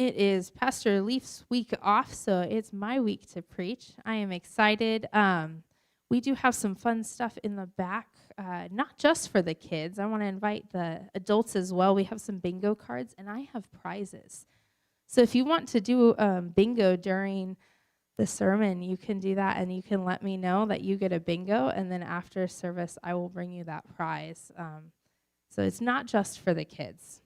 It is Pastor Leaf's week off, so it's my week to preach. I am excited. We do have some fun stuff in the back, not just for the kids. I want to invite the adults as well. We have some bingo cards, and I have prizes. So if you want to do bingo during the sermon, you can do that, and you can let me know that you get a bingo, and then after service, I will bring you that prize. So it's not just for the kids.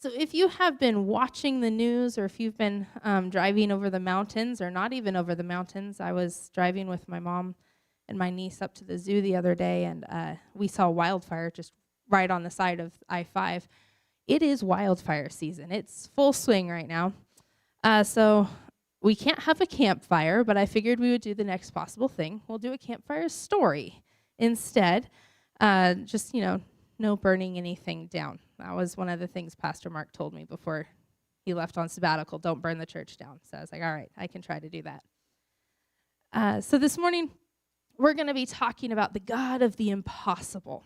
So if you have been watching the news, or if you've been driving over the mountains, or not even over the mountains, I was driving with my mom and my niece up to the zoo the other day, and we saw wildfire just right on the side of I-5. It is wildfire season. It's full swing right now. So we can't have a campfire, but I figured we would do the next possible thing. We'll do a campfire story instead. Just, no burning anything down. That was one of the things Pastor Mark told me before he left on sabbatical. Don't burn the church down. So I was like, all right, I can try to do that. So this morning, we're going to be talking about the God of the impossible.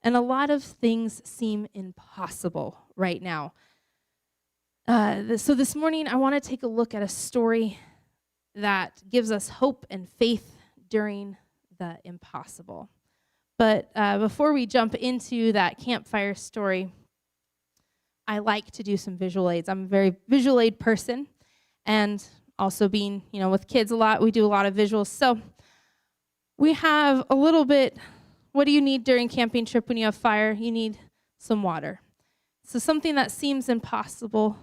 And a lot of things seem impossible right now. So this morning, I want to take a look at a story that gives us hope and faith during the impossible. But before we jump into that campfire story, I like to do some visual aids. I'm a very visual aid person, and also being, with kids a lot, we do a lot of visuals. So we have a little bit, what do you need during camping trip when you have fire? You need some water. So something that seems impossible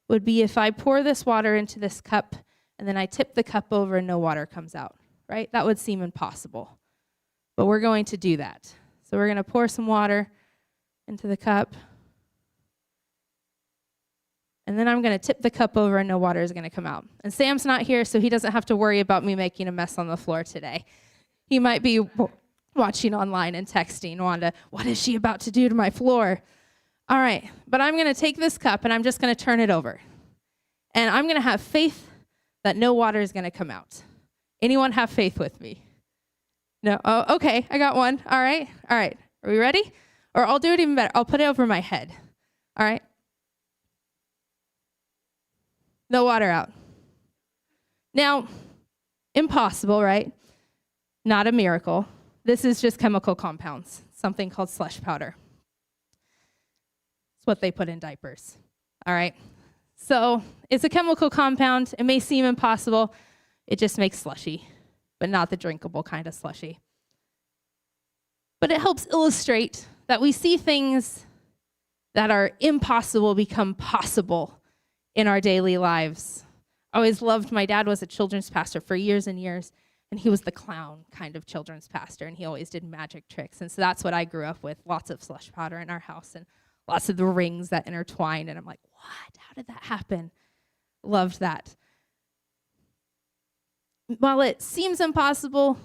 would be if I pour this water into this cup, and then I tip the cup over and no water comes out, right? That would seem impossible. But we're going to do that. So we're going to pour some water into the cup. And then I'm going to tip the cup over and no water is going to come out. And Sam's not here, so he doesn't have to worry about me making a mess on the floor today. He might be watching online and texting, Wanda, what is she about to do to my floor? All right, but I'm going to take this cup and I'm just going to turn it over. And I'm going to have faith that no water is going to come out. Anyone have faith with me? No? Oh, okay, I got one. All right. Are we ready? Or I'll do it even better. I'll put it over my head. All right. No water out. Now, impossible, right? Not a miracle. This is just chemical compounds, something called slush powder. It's what they put in diapers. All right. So it's a chemical compound. It may seem impossible. It just makes slushy, but not the drinkable kind of slushy. But it helps illustrate that we see things that are impossible become possible in our daily lives. I always loved, my dad was a children's pastor for years and years, and he was the clown kind of children's pastor, and he always did magic tricks. And so that's what I grew up with, lots of slush powder in our house and lots of the rings that intertwined. And I'm like, what? How did that happen? Loved that. While it seems impossible,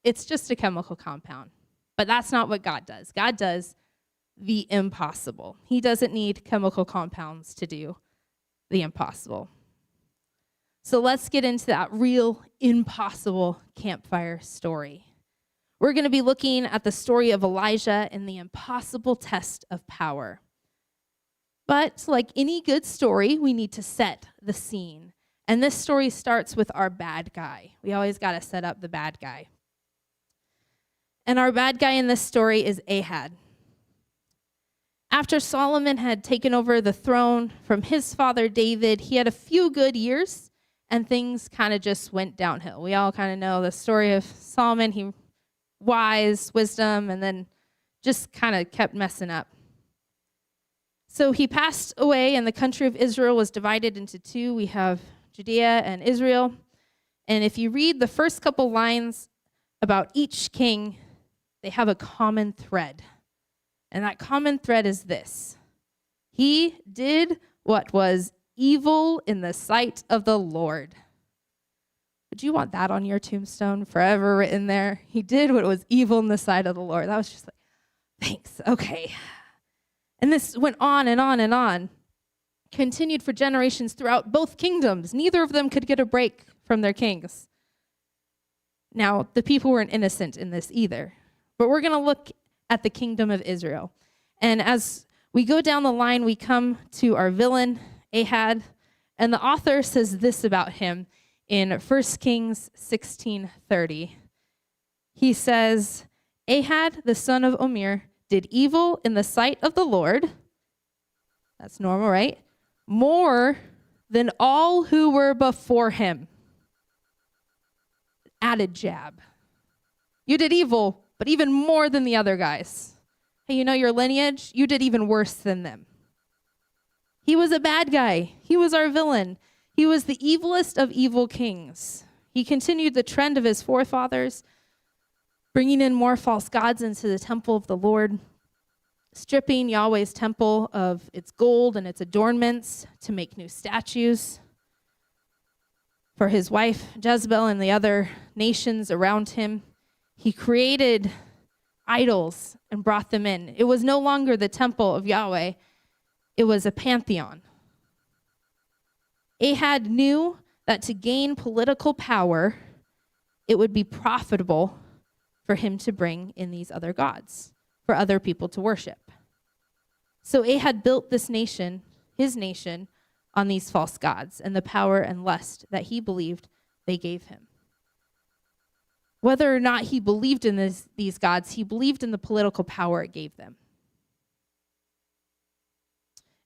it's just a chemical compound. But that's not what God does. God does the impossible. He doesn't need chemical compounds to do the impossible. So let's get into that real impossible campfire story. We're going to be looking at the story of Elijah and the impossible test of power. But like any good story, we need to set the scene. And this story starts with our bad guy. We always got to set up the bad guy. And our bad guy in this story is Ahab. After Solomon had taken over the throne from his father David, he had a few good years, and things kind of just went downhill. We all kind of know the story of Solomon. He wise, wisdom, and then just kind of kept messing up. So he passed away, and the country of Israel was divided into two. We have Judea and Israel. And if you read the first couple lines about each king, they have a common thread. And that common thread is this: he did what was evil in the sight of the Lord. Would you want that on your tombstone forever written there? He did what was evil in the sight of the Lord. That was just like, thanks, okay. And this went on and on and on. Continued for generations throughout both kingdoms. Neither of them could get a break from their kings. Now, the people weren't innocent in this either. But we're going to look at the kingdom of Israel. And as We go down the line, we come to our villain, Ahab, and the author says this about him in 1 Kings 16:30. He says, Ahab, the son of Omer, did evil in the sight of the Lord. That's normal, right? More than all who were before him. Added jab. You did evil, but even more than the other guys. Hey, you know your lineage? You did even worse than them. He was a bad guy. He was our villain. He was the evilest of evil kings. He continued the trend of his forefathers, bringing in more false gods into the temple of the Lord, stripping Yahweh's temple of its gold and its adornments to make new statues for his wife Jezebel and the other nations around him. He created idols and brought them in. It was no longer the temple of Yahweh. It was a pantheon. Ahab knew that to gain political power, it would be profitable for him to bring in these other gods for other people to worship. So Ahab built this nation, his nation, on these false gods and the power and lust that he believed they gave him. Whether or not he believed in these gods, he believed in the political power it gave them.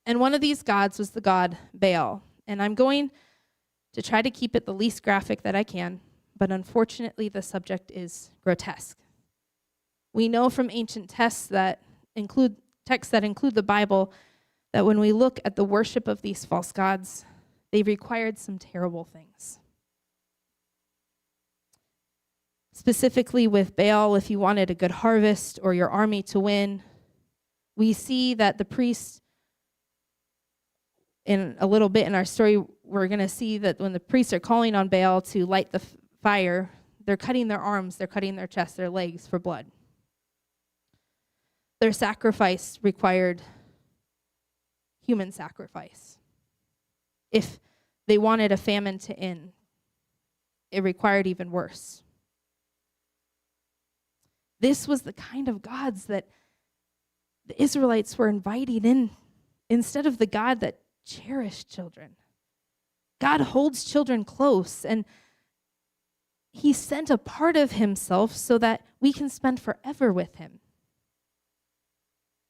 And one of these gods was the god Baal. And I'm going to try to keep it the least graphic that I can, but unfortunately the subject is grotesque. We know from ancient texts that include the Bible that when we look at the worship of these false gods, they required some terrible things. Specifically with Baal, if you wanted a good harvest or your army to win, we see that the priests, in a little bit in our story, we're going to see that when the priests are calling on Baal to light the fire, they're cutting their arms, they're cutting their chest, their legs for blood. Their sacrifice required human sacrifice. If they wanted a famine to end, it required even worse. This was the kind of gods that the Israelites were inviting in instead of the God that cherished children. God holds children close, and he sent a part of himself so that we can spend forever with him.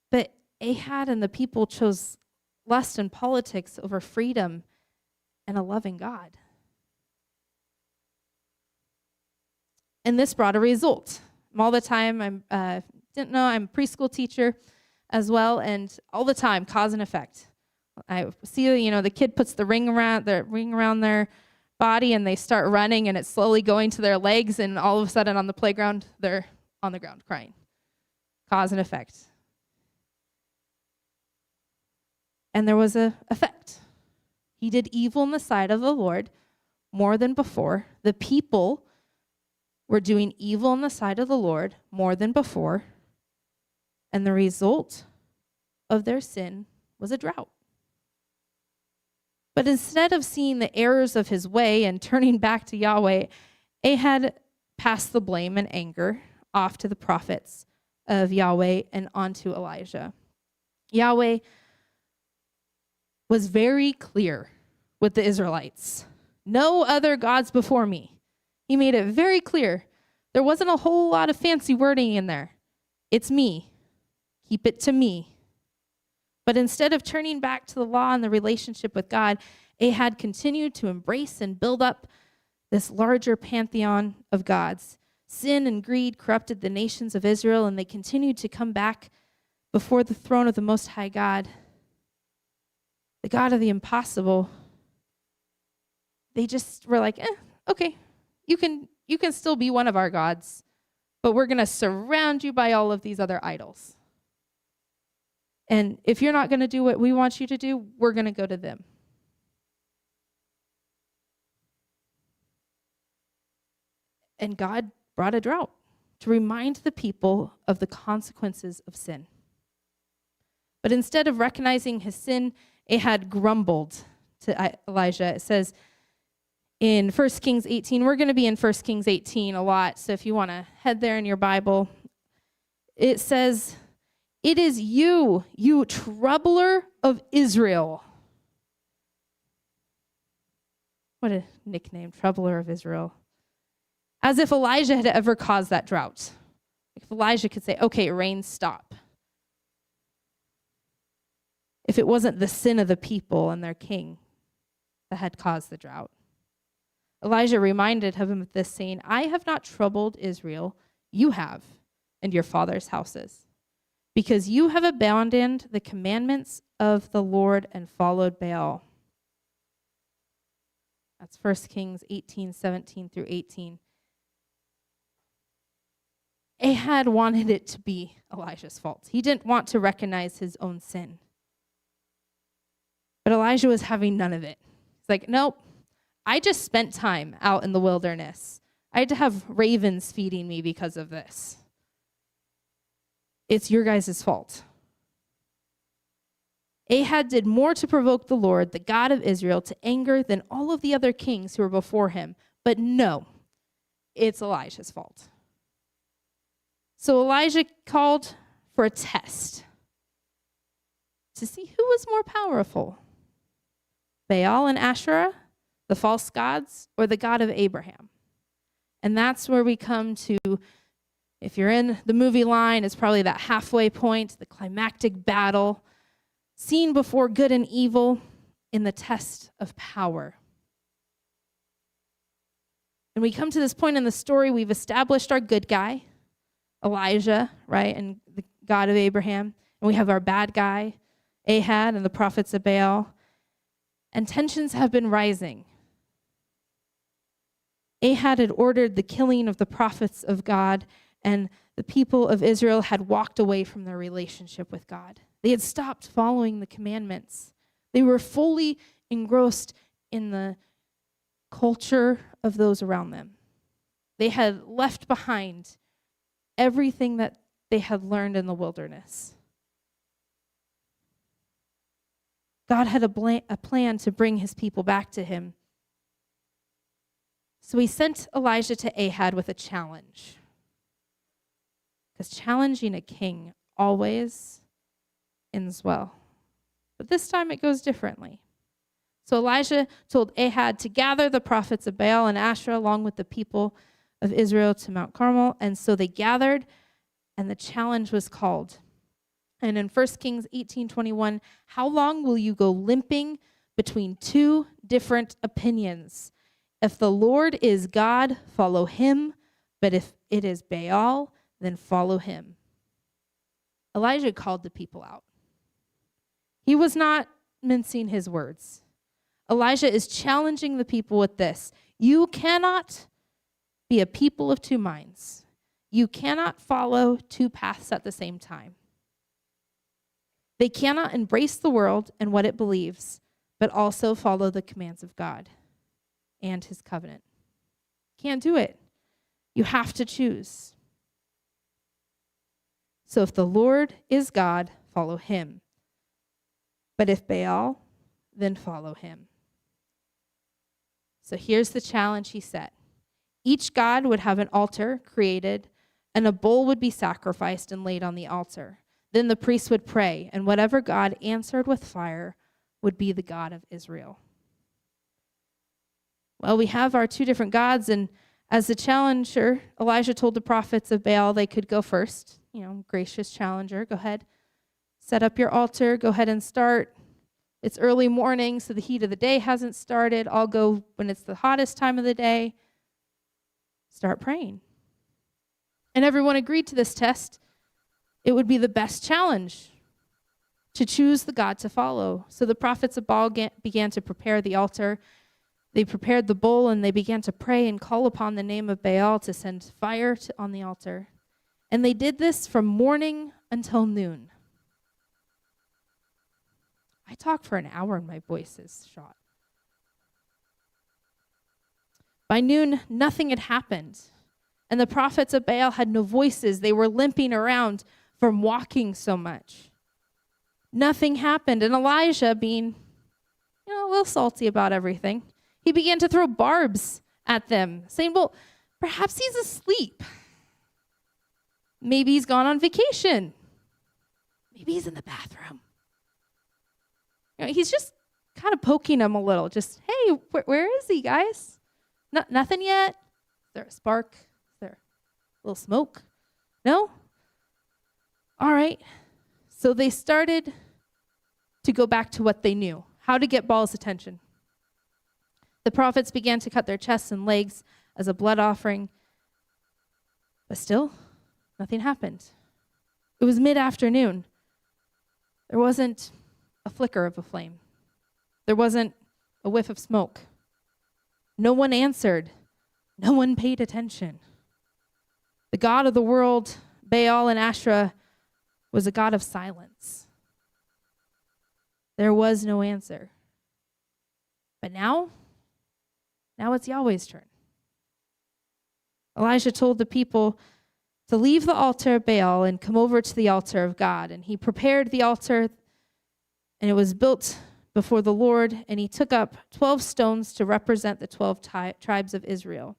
But Ahab and the people chose lust and politics over freedom and a loving God. And this brought a result. All the time, I'm a preschool teacher as well, and all the time, cause and effect. I see, the kid puts the ring around their body, and they start running, and it's slowly going to their legs, and all of a sudden on the playground, they're on the ground crying. Cause and effect. And there was an effect. He did evil in the sight of the Lord more than before. The people were doing evil in the sight of the Lord more than before. And the result of their sin was a drought. But instead of seeing the errors of his way and turning back to Yahweh, Ahab passed the blame and anger off to the prophets of Yahweh and onto Elijah. Yahweh was very clear with the Israelites. No other gods before me. He made it very clear. There wasn't a whole lot of fancy wording in there. It's me. Keep it to me. But instead of turning back to the law and the relationship with God, Ahab continued to embrace and build up this larger pantheon of gods. Sin and greed corrupted the nations of Israel, and they continued to come back before the throne of the Most High God, the God of the impossible. They just were like, okay, you can still be one of our gods, but we're going to surround you by all of these other idols. And if you're not going to do what we want you to do, we're going to go to them. And God brought a drought to remind the people of the consequences of sin. But instead of recognizing his sin, Ahab grumbled to Elijah. It says in 1 Kings 18, we're going to be in 1 Kings 18 a lot, so if you want to head there in your Bible, it says, It is you, you troubler of Israel. What a nickname, troubler of Israel. As if Elijah had ever caused that drought. If Elijah could say, okay, rain, stop. If it wasn't the sin of the people and their king that had caused the drought. Elijah reminded him of this, saying, I have not troubled Israel, you have, and your father's houses, because you have abandoned the commandments of the Lord and followed Baal. That's 1 Kings 18:17 through 18. Ahab wanted it to be Elijah's fault. He didn't want to recognize his own sin. But Elijah was having none of it. He's like, nope, I just spent time out in the wilderness. I had to have ravens feeding me because of this. It's your guys' fault. Ahab did more to provoke the Lord, the God of Israel, to anger than all of the other kings who were before him. But no, it's Elijah's fault. So Elijah called for a test to see who was more powerful, Baal and Asherah, the false gods, or the God of Abraham. And that's where we come to, if you're in the movie line, it's probably that halfway point, the climactic battle, seen before good and evil in the test of power. And we come to this point in the story, we've established our good guy, Elijah, right, and the God of Abraham. And we have our bad guy, Ahab, and the prophets of Baal. And tensions have been rising. Ahab had ordered the killing of the prophets of God, and the people of Israel had walked away from their relationship with God. They had stopped following the commandments. They were fully engrossed in the culture of those around them. They had left behind everything that they had learned in the wilderness. God had a plan to bring his people back to him. So he sent Elijah to Ahab with a challenge. Because challenging a king always ends well. But this time it goes differently. So Elijah told Ahab to gather the prophets of Baal and Asherah along with the people of Israel to Mount Carmel. And so they gathered, and the challenge was called. And in 1 Kings 18:21, how long will you go limping between two different opinions? If the Lord is God, follow him. But if it is Baal, then follow him. Elijah called the people out. He was not mincing his words. Elijah is challenging the people with this. You cannot be a people of two minds. You cannot follow two paths at the same time. They cannot embrace the world and what it believes, but also follow the commands of God and his covenant. Can't do it. You have to choose. So if the Lord is God, follow him. But if Baal, then follow him. So here's the challenge he set. Each god would have an altar created, and a bull would be sacrificed and laid on the altar. Then the priest would pray, and whatever God answered with fire would be the God of Israel. Well, we have our two different gods, and as the challenger, Elijah told the prophets of Baal they could go first. Gracious challenger, go ahead. Set up your altar, go ahead and start. It's early morning, so the heat of the day hasn't started. I'll go when it's the hottest time of the day. Start praying. And everyone agreed to this test. It would be the best challenge to choose the God to follow. So the prophets of Baal began to prepare the altar. They prepared the bull, and they began to pray and call upon the name of Baal to send fire on the altar. And they did this from morning until noon. I talked for an hour and my voice is shot. By noon, nothing had happened. And the prophets of Baal had no voices. They were limping around from walking so much. Nothing happened. And Elijah, being a little salty about everything, he began to throw barbs at them, saying, well, perhaps he's asleep. Maybe he's gone on vacation. Maybe he's in the bathroom. He's just kind of poking him a little. Just, hey, where is he, guys? Nothing yet? Is there a spark? Is there a little smoke? No? All right. So they started to go back to what they knew, how to get Baal's attention. The prophets began to cut their chests and legs as a blood offering, but still, nothing happened. It was mid-afternoon. There wasn't a flicker of a flame. There wasn't a whiff of smoke. No one answered. No one paid attention. The god of the world, Baal and Asherah, was a god of silence. There was no answer. But now it's Yahweh's turn. Elijah told the people to leave the altar of Baal and come over to the altar of God. And he prepared the altar, and it was built before the Lord, and he took up 12 stones to represent the 12 tribes of Israel.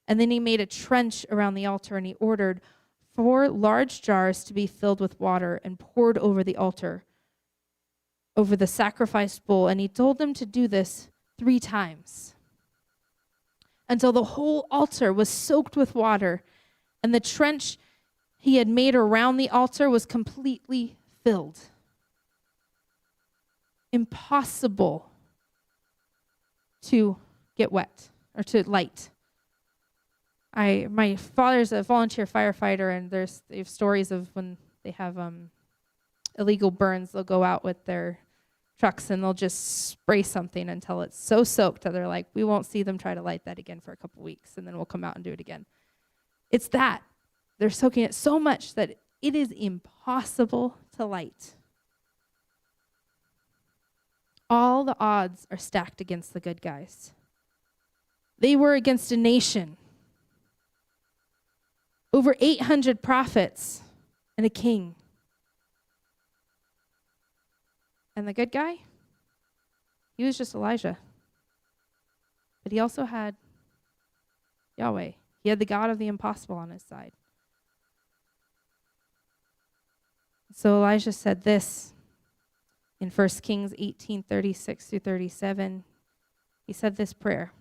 And then he made a trench around the altar, and he ordered 4 large jars to be filled with water and poured over the altar, over the sacrifice bowl. And he told them to do this 3 times until the whole altar was soaked with water, and the trench he had made around the altar was completely filled. Impossible to get wet or to light. My father's a volunteer firefighter, and they have stories of when they have illegal burns, they'll go out with their trucks and they'll just spray something until it's so soaked that they're like, we won't see them try to light that again for a couple weeks, and then we'll come out and do it again. It's that. They're soaking it so much that it is impossible to light. All the odds are stacked against the good guys. They were against a nation. Over 800 prophets and a king. And the good guy? He was just Elijah. But he also had Yahweh. He had the God of the impossible on his side. So Elijah said this in 1 Kings 18:36-37. He said this prayer.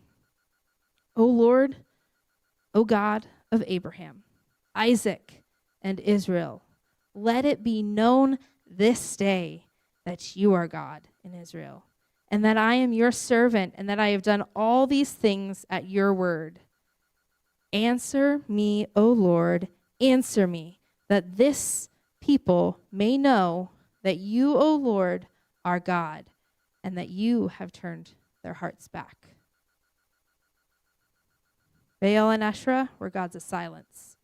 O Lord, O God of Abraham, Isaac, and Israel, let it be known this day that you are God in Israel, and that I am your servant, and that I have done all these things at your word. Answer me, O Lord, answer me, that this people may know that you, O Lord, are God, and that you have turned their hearts back. Baal and Asherah were gods of silence.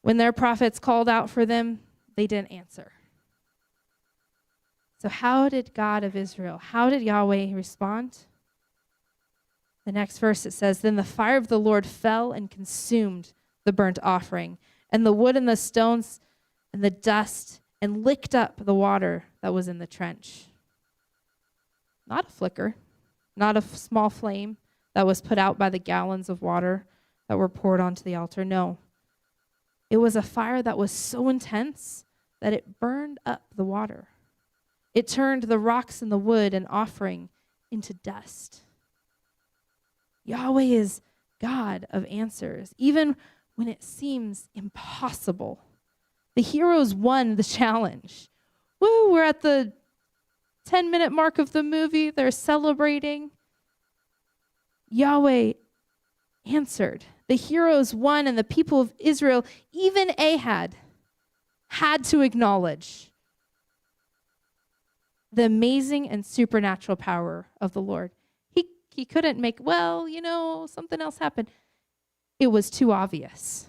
When their prophets called out for them, they didn't answer. So how did God of Israel, how did Yahweh respond? The next verse it says, then the fire of the Lord fell and consumed the burnt offering, and the wood and the stones and the dust, and licked up the water that was in the trench. Not a flicker, not a small flame that was put out by the gallons of water that were poured onto the altar. No. It was a fire that was so intense that it burned up the water. It turned the rocks and the wood and offering into dust. Yahweh is God of answers, even when it seems impossible. The heroes won the challenge. Woo, we're at the 10-minute mark of the movie. They're celebrating. Yahweh answered. The heroes won, and the people of Israel, even Ahab, had to acknowledge the amazing and supernatural power of the Lord. He couldn't make, something else happened. It was too obvious.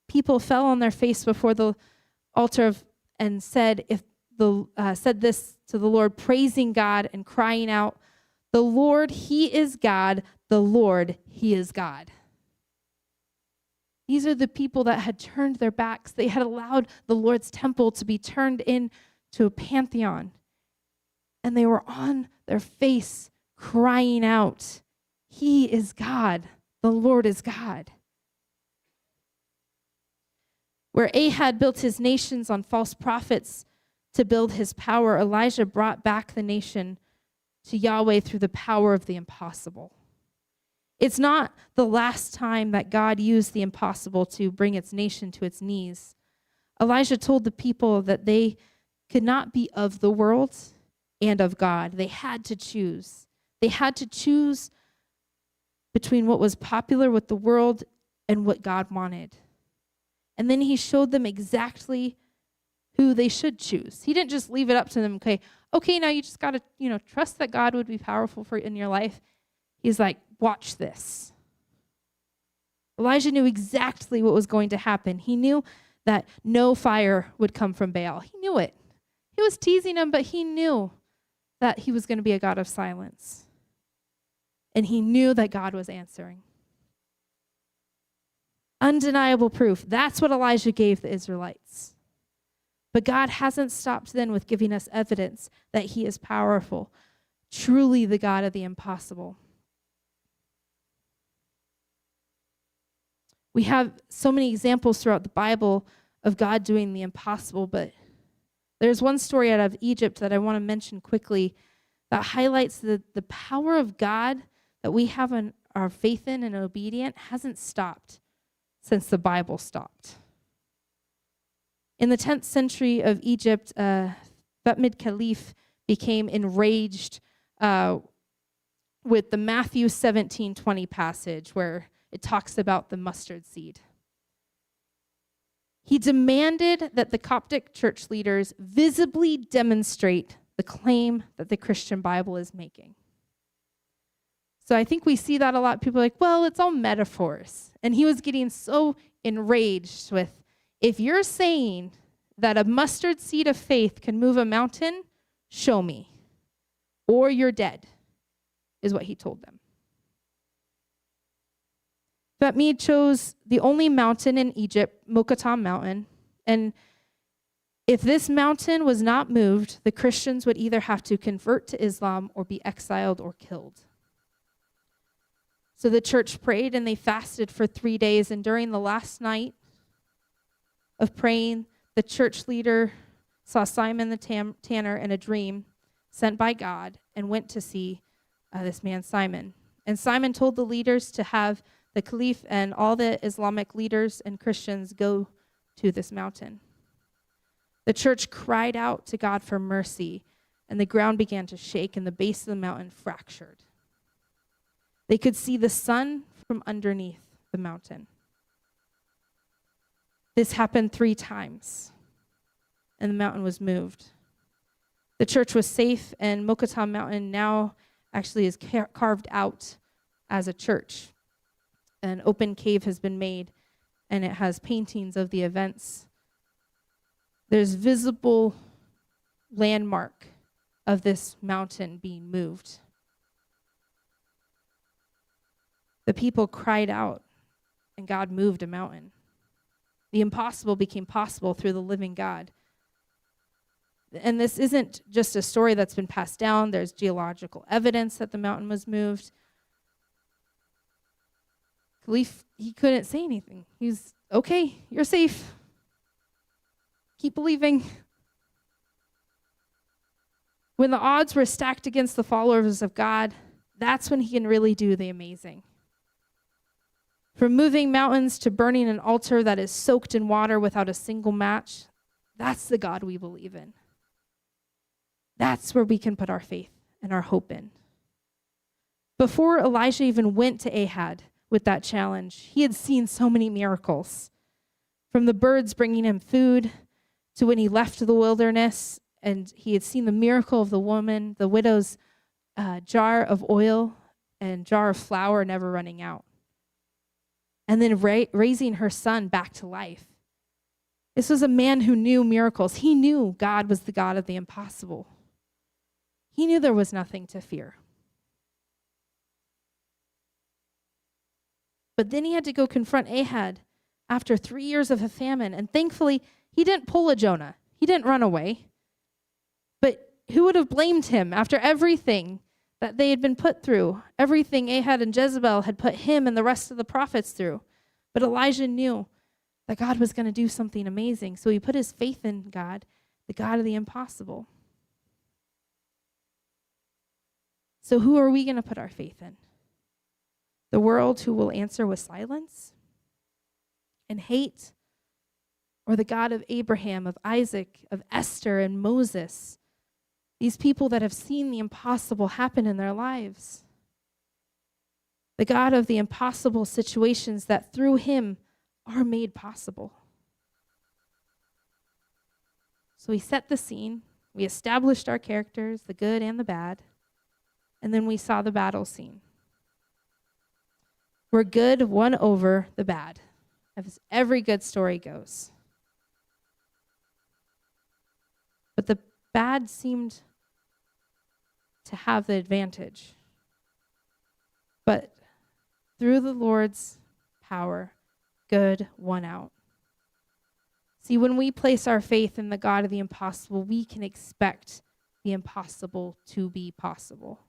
People fell on their face before the altar and said this to the Lord, praising God and crying out, the Lord, He is God. The Lord, He is God. These are the people that had turned their backs. They had allowed the Lord's temple to be turned into a pantheon. And they were on their face crying out, He is God. The Lord is God. Where Ahab built his nations on false prophets to build his power, Elijah brought back the nation to Yahweh through the power of the impossible. It's not the last time that God used the impossible to bring its nation to its knees. Elijah told the people that they could not be of the world and of God. They had to choose. They had to choose between what was popular with the world and what God wanted. And then he showed them exactly who they should choose. He didn't just leave it up to them, okay, now you just got to, trust that God would be powerful for in your life. He's like, watch this. Elijah knew exactly what was going to happen. He knew that no fire would come from Baal. He knew it. He was teasing him, but he knew that he was going to be a God of silence. And he knew that God was answering. Undeniable proof. That's what Elijah gave the Israelites. But God hasn't stopped then with giving us evidence that he is powerful, truly the God of the impossible. We have so many examples throughout the Bible of God doing the impossible, but there's one story out of Egypt that I want to mention quickly that highlights the power of God that we have in our faith in and obedient hasn't stopped since the Bible stopped. In the 10th century of Egypt, Thutmose Caliph became enraged with the Matthew 17:20 passage where it talks about the mustard seed. He demanded that the Coptic church leaders visibly demonstrate the claim that the Christian Bible is making. So I think we see that a lot. People are like, well, it's all metaphors. And he was getting so enraged with, if you're saying that a mustard seed of faith can move a mountain, show me, or you're dead, is what he told them. Thutmose chose the only mountain in Egypt, Mokattam Mountain, and if this mountain was not moved, the Christians would either have to convert to Islam or be exiled or killed. So the church prayed and they fasted for 3 days, and during the last night of praying, the church leader saw Simon the tanner in a dream sent by God and went to see this man Simon. And Simon told the leaders to have the caliph and all the Islamic leaders and Christians go to this mountain. The church cried out to God for mercy, and the ground began to shake, and the base of the mountain fractured. They could see the sun from underneath the mountain. This happened 3 times, and the mountain was moved. The church was safe, and Mokattam Mountain now actually is carved out as a church. An open cave has been made, and it has paintings of the events. There's visible landmark of this mountain being moved. The people cried out, and God moved a mountain. The impossible became possible through the living God. And this isn't just a story that's been passed down. There's geological evidence that the mountain was moved. Caliph, he couldn't say anything. He's, okay, you're safe. Keep believing. When the odds were stacked against the followers of God, that's when he can really do the amazing. From moving mountains to burning an altar that is soaked in water without a single match, that's the God we believe in. That's where we can put our faith and our hope in. Before Elijah even went to Ahab with that challenge, he had seen so many miracles. From the birds bringing him food, to when he left the wilderness, and he had seen the miracle of the woman, the widow's jar of oil and jar of flour never running out. And then raising her son back to life. This was a man who knew miracles. He knew God was the God of the impossible. He knew there was nothing to fear. But then he had to go confront Ahab after 3 years of a famine. And thankfully, he didn't pull a Jonah. He didn't run away. But who would have blamed him after everything that they had been put through, everything Ahab and Jezebel had put him and the rest of the prophets through? But Elijah knew that God was going to do something amazing. So he put his faith in God, the God of the impossible. So who are we going to put our faith in? The world, who will answer with silence and hate? Or the God of Abraham, of Isaac, of Esther, and Moses? These people that have seen the impossible happen in their lives. The God of the impossible situations that through him are made possible. So we set the scene. We established our characters, the good and the bad. And then we saw the battle scene, where good won over the bad, as every good story goes. But the bad seemed to have the advantage. But through the Lord's power, good won out. See, when we place our faith in the God of the impossible, we can expect the impossible to be possible.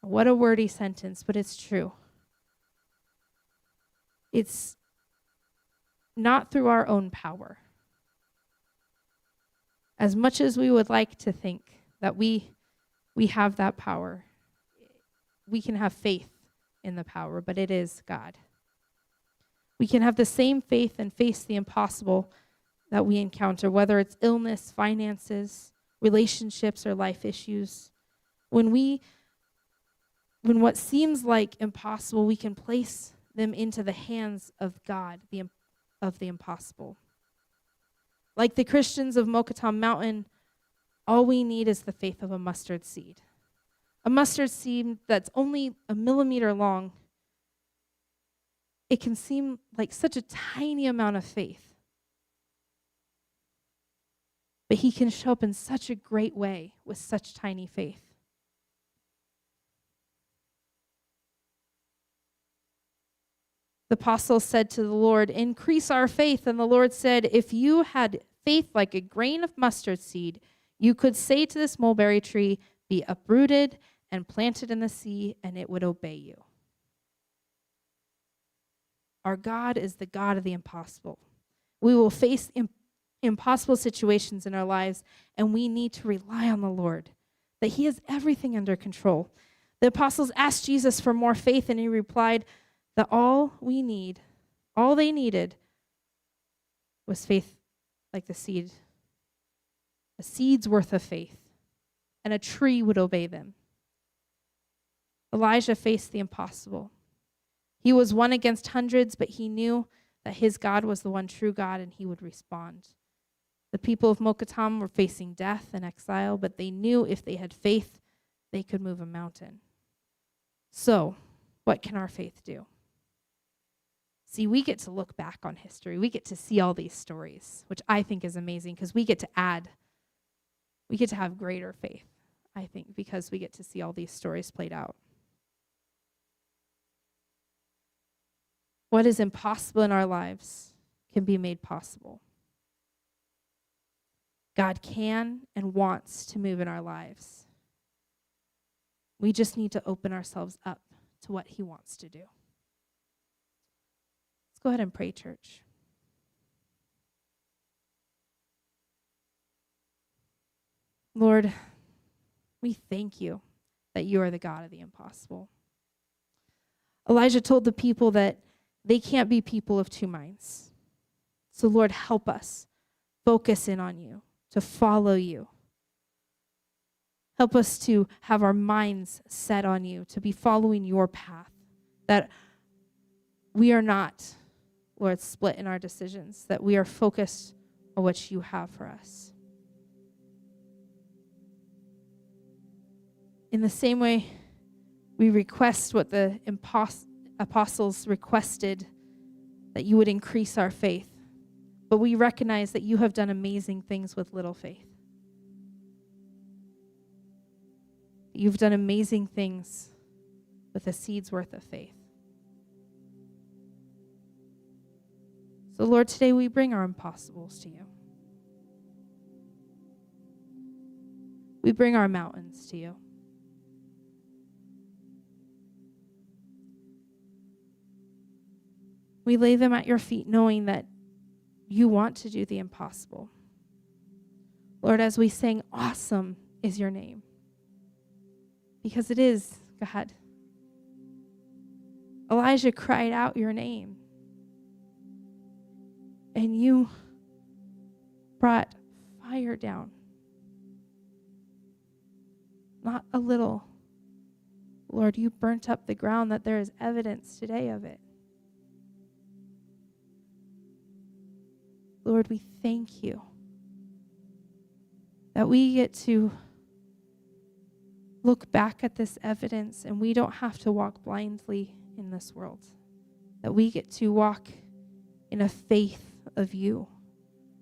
What a wordy sentence, but it's true. It's not through our own power. As much as we would like to think that we have that power, we can have faith in the power, but it is God. We can have the same faith and face the impossible that we encounter, whether it's illness, finances, relationships, or life issues. When what seems like impossible, we can place them into the hands of God, of the impossible. Like the Christians of Mokatam Mountain, all we need is the faith of a mustard seed. A mustard seed that's only a millimeter long. It can seem like such a tiny amount of faith. But he can show up in such a great way with such tiny faith. The apostle said to the Lord, "Increase our faith." And the Lord said, "If you had faith like a grain of mustard seed, you could say to this mulberry tree, 'Be uprooted and planted in the sea,' and it would obey you." Our God is the God of the impossible. We will face impossible situations in our lives, and we need to rely on the Lord, that he has everything under control. The apostles asked Jesus for more faith, and he replied that all they needed was faith like the seed, a seed's worth of faith, and a tree would obey them. Elijah faced the impossible. He was one against hundreds, but he knew that his God was the one true God, and he would respond. The people of Mokatam were facing death and exile, but they knew if they had faith, they could move a mountain. So, what can our faith do? See, we get to look back on history. We get to see all these stories, which I think is amazing because we get to have greater faith, I think, because we get to see all these stories played out. What is impossible in our lives can be made possible. God can and wants to move in our lives. We just need to open ourselves up to what he wants to do. Let's go ahead and pray, church. Lord, we thank you that you are the God of the impossible. Elijah told the people that they can't be people of two minds. So, Lord, help us focus in on you, to follow you. Help us to have our minds set on you, to be following your path, that we are not, Lord, split in our decisions, that we are focused on what you have for us. In the same way, we request what the apostles requested, that you would increase our faith. But we recognize that you have done amazing things with little faith. You've done amazing things with a seed's worth of faith. So, Lord, today we bring our impossibles to you. We bring our mountains to you. We lay them at your feet knowing that you want to do the impossible. Lord, as we sing, awesome is your name. Because it is, God. Elijah cried out your name. And you brought fire down. Not a little. Lord, you burnt up the ground that there is evidence today of it. Lord, we thank you that we get to look back at this evidence and we don't have to walk blindly in this world. That we get to walk in a faith of you.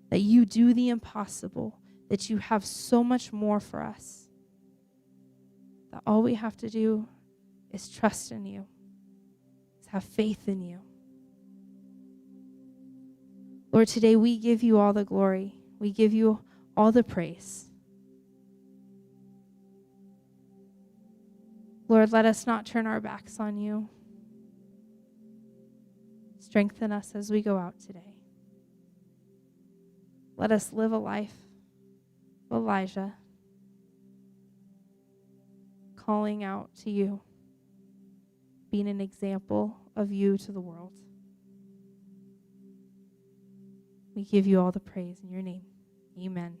That you do the impossible. That you have so much more for us. That all we have to do is trust in you. Is have faith in you. Lord, today we give you all the glory. We give you all the praise. Lord, let us not turn our backs on you. Strengthen us as we go out today. Let us live a life of Elijah, calling out to you, being an example of you to the world. We give you all the praise in your name. Amen.